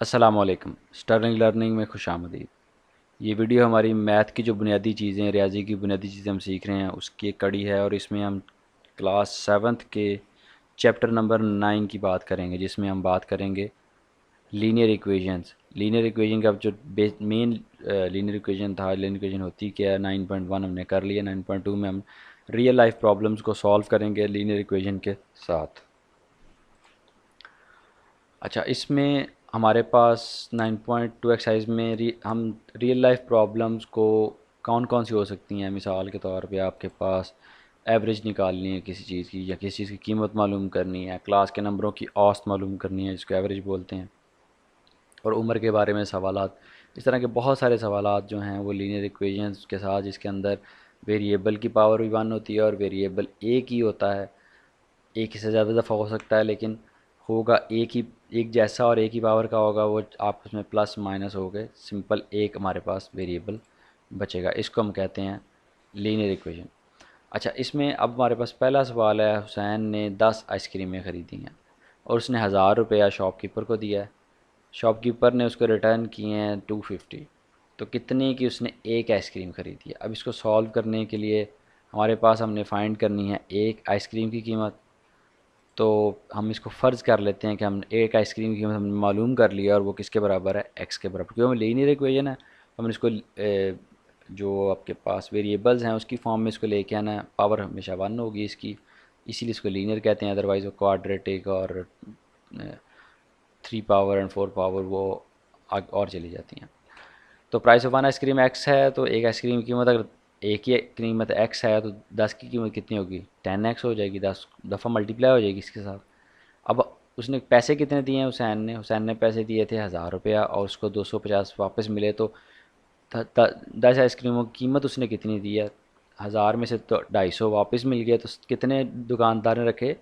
السلام علیکم، Stirling learning میں خوش آمدید۔ یہ ویڈیو ہماری میتھ کی جو بنیادی چیزیں، ریاضی کی بنیادی چیزیں ہم سیکھ رہے ہیں اس کی ایک کڑی ہے، اور اس میں ہم کلاس 7 کے چیپٹر نمبر 9 کی بات کریں گے، جس میں ہم بات کریں گے لینئر ایکویژنز۔ لینئر ایکویژن کا جو مین لینئر ایکویژن تھا، لینئر ایکویژن ہوتی کیا ہے، 9.1 ہم نے کر لیا۔ 9.2 میں ہم ریئل لائف پرابلمس کو سولو کریں گے لینئر ایکویژن کے ساتھ۔ اچھا، اس میں ہمارے پاس 9.2 ایکسرسائز میں ہم ریئل لائف پرابلمس کو کون کون سی ہو سکتی ہیں۔ مثال کے طور پہ آپ کے پاس ایوریج نکالنی ہے کسی چیز کی، یا کسی چیز کی قیمت معلوم کرنی ہے، کلاس کے نمبروں کی اوسط معلوم کرنی ہے جس کو ایوریج بولتے ہیں، اور عمر کے بارے میں سوالات۔ اس طرح کے بہت سارے سوالات جو ہیں وہ لینئر ایکویژنز کے ساتھ، جس کے اندر ویریبل کی پاور بھی 1 ہوتی ہے اور ویریبل ایک ہی ہوتا ہے، ایک ہی سے زیادہ دفعہ ہو سکتا ہے لیکن ہوگا ایک ہی، ایک جیسا، اور ایک ہی پاور کا ہوگا، وہ آپ اس میں پلس مائنس ہو گئے، سمپل ایک ہمارے پاس ویریبل بچے گا۔ اس کو ہم کہتے ہیں لینئر ایکویژن۔ اچھا، اس میں اب ہمارے پاس پہلا سوال ہے، حسین نے 10 آئس کریمیں خریدی ہیں اور اس نے 1000 روپیہ شاپ کیپر کو دیا ہے۔ شاپ کیپر نے اس کو ریٹرن کیے ہیں 250، تو کتنے کی اس نے ایک آئس کریم خریدی ہے۔ اب اس کو سولو کرنے کے لیے ہمارے پاس ہم نے فائنڈ کرنی ہے ایک آئس کریم کی قیمت۔ تو ہم اس کو فرض کر لیتے ہیں کہ ہم ایک آئس کریم کی قیمت ہم نے معلوم کر لیا، اور وہ کس کے برابر ہے، ایکس کے برابر، کیونکہ ہم لینئر ایکویژن ہے، ہم نے اس کو جو آپ کے پاس ویریبلز ہیں اس کی فارم میں اس کو لے کے آنا ہے، پاور ہمیشہ 1 ہوگی اس کی، اسی لیے اس کو لینئر کہتے ہیں، ادروائز وہ کوارڈریٹک اور 3 پاور اینڈ 4 پاور وہ اور چلی جاتی ہیں۔ تو price of 1 ice cream x ہے، تو ایک آئس کریم کی قیمت اگر ایک ہی قیمت ایکس ہے تو 10 کی قیمت کتنی ہوگی، 10x ہو جائے گی، 10 دفعہ ملٹیپلائی ہو جائے گی اس کے ساتھ۔ اب اس نے پیسے کتنے دیے ہیں، حسین نے پیسے دیے تھے 1000 روپیہ، اور اس کو 250 واپس ملے، تو 10 آئس کریموں کی قیمت اس نے کتنی دی ہے، 1000 میں سے تو 250 واپس مل گیا، تو کتنے دکاندار نے رکھے،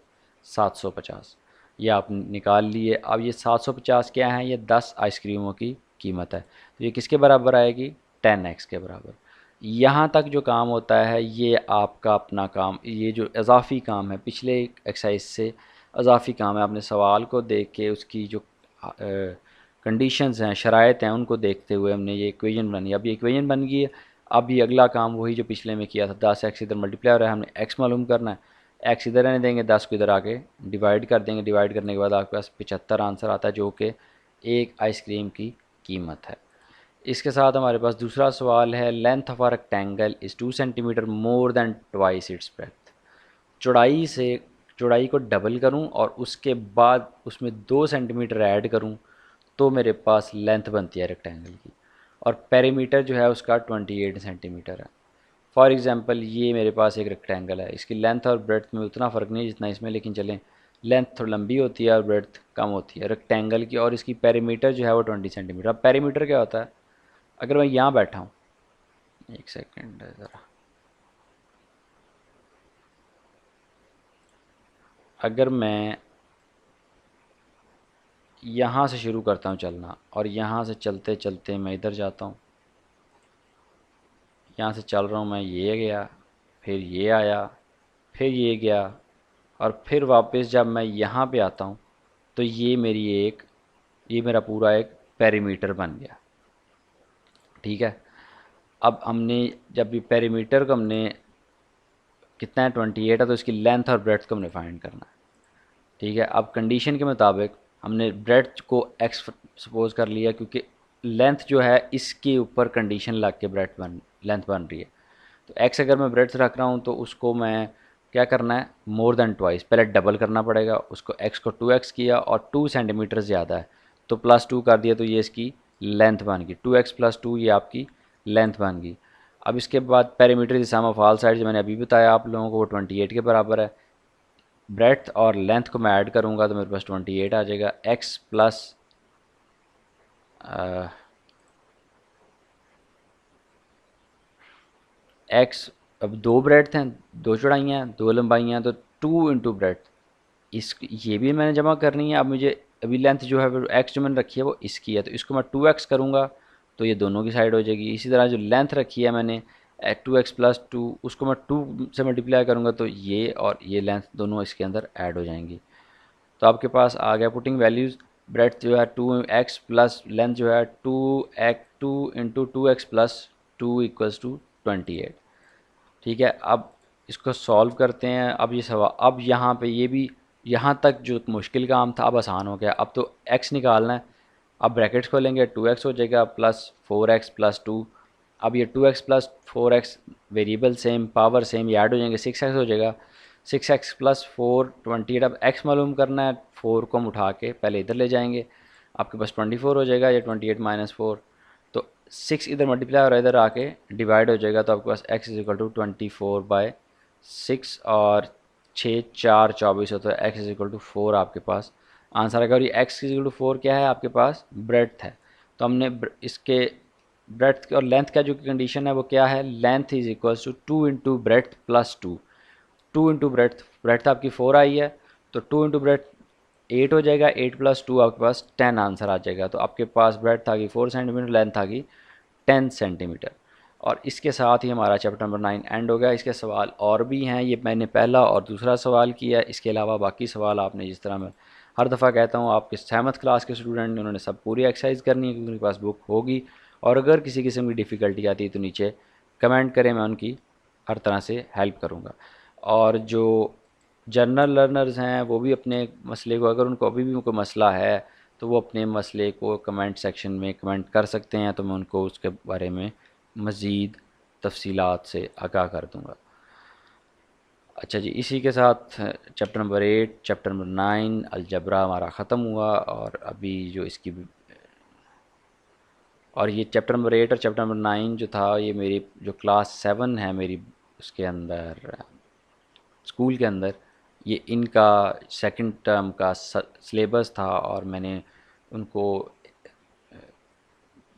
750۔ یہ آپ نکال لیے۔ اب یہ 750 کیا ہے، یہ 10 آئس کریموں کی قیمت ہے، تو یہ کس کے برابر آئے گی، 10x کے برابر۔ یہاں تک جو کام ہوتا ہے یہ آپ کا اپنا کام، یہ جو اضافی کام ہے پچھلے ایکسرسائز سے اضافی کام ہے، آپ نے سوال کو دیکھ کے اس کی جو کنڈیشنز ہیں، شرائط ہیں، ان کو دیکھتے ہوئے ہم نے یہ ایکویژن بنانی ہے۔ اب یہ ایکویژن بن گئی ہے، اب یہ اگلا کام وہی جو پچھلے میں کیا تھا، 10x ادھر ملٹیپلائی ہو رہا ہے، ہم نے ایکس معلوم کرنا ہے، ایکس ادھر رہنے دیں گے، 10 کو ادھر آ کے ڈیوائڈ کر دیں گے، ڈیوائڈ کرنے کے بعد آپ کے پاس 75 آنسر آتا ہے، جو کہ ایک آئس کریم کی قیمت ہے۔ اس کے ساتھ ہمارے پاس دوسرا سوال ہے، length of a rectangle is 2 centimetre more than twice its breadth۔ چوڑائی کو ڈبل کروں اور اس کے بعد اس میں 2 سینٹی میٹر ایڈ کروں تو میرے پاس لینتھ بنتی ہے ریکٹینگل کی، اور پیری میٹر جو ہے اس کا 28 سینٹی میٹر ہے۔ فار ایگزامپل یہ میرے پاس ایک ریکٹینگل ہے، اس کی لینتھ اور بریڈتھ میں اتنا فرق نہیں جتنا اس میں، لیکن چلیں لینتھ تھوڑی لمبی ہوتی ہے اور بریڈتھ کم ہوتی ہے ریکٹینگل کی، اور اس کی پیری میٹر جو ہے وہ 20 سینٹی میٹر۔ اب پیری میٹر کیا ہوتا ہے، اگر میں یہاں بیٹھا ہوں، ایک سیکنڈ ذرا، اگر میں یہاں سے شروع کرتا ہوں چلنا، اور یہاں سے چلتے چلتے میں ادھر جاتا ہوں، یہاں سے چل رہا ہوں میں، یہ گیا، پھر یہ آیا، پھر یہ گیا، اور پھر واپس جب میں یہاں پہ آتا ہوں تو یہ میرا پورا ایک پیری میٹر بن گیا، ٹھیک ہے۔ اب ہم نے جب یہ پیری میٹر کو ہم نے کتنا ہے 28 ہے، تو اس کی لینتھ اور بریڈتھ کو ہم نے فائنڈ کرنا ہے، ٹھیک ہے۔ اب کنڈیشن کے مطابق ہم نے بریڈتھ کو ایکس سپوز کر لیا، کیونکہ لینتھ جو ہے اس کے اوپر کنڈیشن لگ کے لینتھ بن رہی ہے، تو ایکس اگر میں بریڈتھ رکھ رہا ہوں تو اس کو میں کیا کرنا ہے، مور دین ٹوائس، پہلے ڈبل کرنا پڑے گا، اس کو ایکس کو 2x کیا اور 2 سینٹی میٹر زیادہ ہے تو +2 کر دیا، تو یہ اس کی لینتھ بن گئی، 2x + 2 یہ آپ کی لینتھ بن گئی۔ اب اس کے بعد perimeter the sum of all side جو میں نے ابھی بتایا آپ لوگوں کو، وہ 28 کے برابر ہے، بریڈتھ اور لینتھ کو میں ایڈ کروں گا تو میرے پاس 28 آ جائے گا، ایکس پلس ایکس، اب 2 بریڈتھ ہیں، 2 چوڑائیاں ہیں، 2 لمبائیاں ہیں، تو 2 انٹو بریڈتھ، یہ بھی میں نے جمع کرنی ہے۔ اب مجھے ابھی لینتھ جو ہے ایکس جو میں نے رکھی ہے وہ اس کی ہے، تو اس کو میں 2x کروں گا تو یہ دونوں کی سائڈ ہو جائے گی۔ اسی طرح جو لینتھ رکھی ہے میں نے 2x + 2، اس کو میں 2 سے ملٹیپلائی کروں گا تو یہ اور یہ لینتھ دونوں اس کے اندر ایڈ ہو جائیں گی۔ تو آپ کے پاس آ گیا پٹنگ ویلیوز بریڈتھ جو ہے 2x پلس لینتھ جو ہے 2 2x پلس 2 = 28. ٹھیک ہے، اب اس کو سولو کرتے ہیں. اب یہ سوال، اب یہاں پہ یہ بھی، یہاں تک جو مشکل کام تھا اب آسان ہو گیا. اب تو ایکس نکالنا ہے. اب بریکٹس کھولیں گے، 2x ہو جائے گا پلس 4x پلس 2. اب یہ 2x plus 4x variable same, power same, یہ ایڈ ہو جائیں گے، 6x ہو جائے گا. 6x plus 4 28. اب x معلوم کرنا ہے، 4 کو ہم اٹھا کے پہلے ادھر لے جائیں گے، آپ کے پاس 24 ہو جائے گا، یا 28 مائنس 4. تو 6 ادھر ملٹیپلائی اور ادھر آ کے ڈیوائڈ ہو جائے گا، تو آپ کے پاس x=24/6 اور 6 4 24 ہوتا ہے. x=4 آپ کے پاس آنسر آئے گا. اور یہ x=4 کیا ہے آپ کے پاس؟ بریڈتھ ہے. تو ہم نے اس کے بریڈتھ اور لینتھ کا جو کنڈیشن ہے وہ کیا ہے؟ Length = 2 into breadth plus 2. 2 into breadth, breadth آپ کی 4 آئی ہے، تو 2 انٹو بریڈتھ 8 ہو جائے گا. 8 پلس 2 آپ کے پاس 10 آنسر آ جائے گا. تو آپ کے پاس بریڈتھ آ گئی 4 سینٹی میٹر، لینتھ آ گئی 10 سینٹی میٹر. اور اس کے ساتھ ہی ہمارا چیپٹر نمبر 9 اینڈ ہو گیا. اس کے سوال اور بھی ہیں، یہ میں نے پہلا اور دوسرا سوال کیا ہے. اس کے علاوہ باقی سوال آپ نے، جس طرح میں ہر دفعہ کہتا ہوں، آپ کے 7th کلاس کے اسٹوڈنٹ انہوں نے سب پوری ایکسرسائز کرنی ہے، کیونکہ ان کے پاس بک ہوگی. اور اگر کسی قسم کی ڈیفیکلٹی آتی ہے تو نیچے کمنٹ کریں، میں ان کی ہر طرح سے ہیلپ کروں گا. اور جو جنرل لرنرز ہیں وہ بھی اپنے مسئلے کو، اگر ان کو ابھی بھی کوئی مسئلہ ہے تو وہ اپنے مسئلے کو کمنٹ سیکشن میں کمنٹ کر سکتے ہیں، تو میں ان کو اس کے بارے میں مزید تفصیلات سے آگاہ کر دوں گا. اچھا جی، اسی کے ساتھ chapter number 8 chapter number 9 algebra ہمارا ختم ہوا. اور ابھی جو اس کی، اور یہ چیپٹر نمبر 8 اور چیپٹر نمبر 9 جو تھا، یہ میری جو کلاس 7 ہے میری، اس کے اندر اسکول کے اندر، یہ ان کا سیکنڈ ٹرم کا سلیبس تھا. اور میں نے ان کو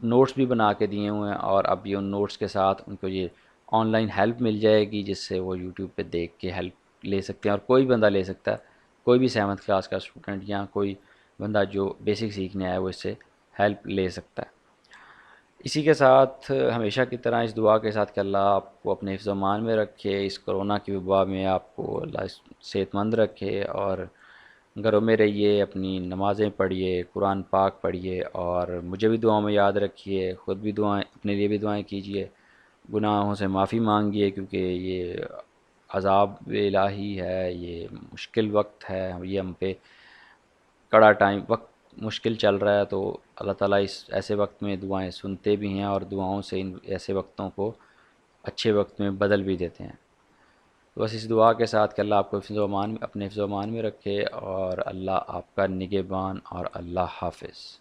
نوٹس بھی بنا کے دیے ہوئے ہیں، اور اب یہ ان نوٹس کے ساتھ ان کو یہ آن لائن ہیلپ مل جائے گی، جس سے وہ یوٹیوب پہ دیکھ کے ہیلپ لے سکتے ہیں. اور کوئی بندہ لے سکتا ہے، کوئی بھی 7th کلاس کا اسٹوڈنٹ یا کوئی بندہ جو بیسک سیکھنے آیا وہ اس سے ہیلپ لے سکتا ہے. اسی کے ساتھ ہمیشہ کی طرح اس دعا کے ساتھ کہ اللہ آپ کو اپنے حفظ و امان میں رکھے، اس کرونا کی وبا میں آپ کو اللہ صحت مند رکھے. اور گھروں میں رہیے، اپنی نمازیں پڑھیے، قرآن پاک پڑھیے، اور مجھے بھی دعاؤں میں یاد رکھیے. خود بھی دعائیں، اپنے لیے بھی دعائیں کیجیے، گناہوں سے معافی مانگیے، کیونکہ یہ عذاب الہی ہے، یہ مشکل وقت ہے، یہ ہم پہ کڑا ٹائم وقت مشکل چل رہا ہے. تو اللہ تعالیٰ اس ایسے وقت میں دعائیں سنتے بھی ہیں، اور دعاؤں سے ان ایسے وقتوں کو اچھے وقت میں بدل بھی دیتے ہیں. تو بس اس دعا کے ساتھ کہ اللہ آپ کو حفظ و امان، اپنے حفظ و امان میں رکھے، اور اللہ آپ کا نگہبان، اور اللہ حافظ.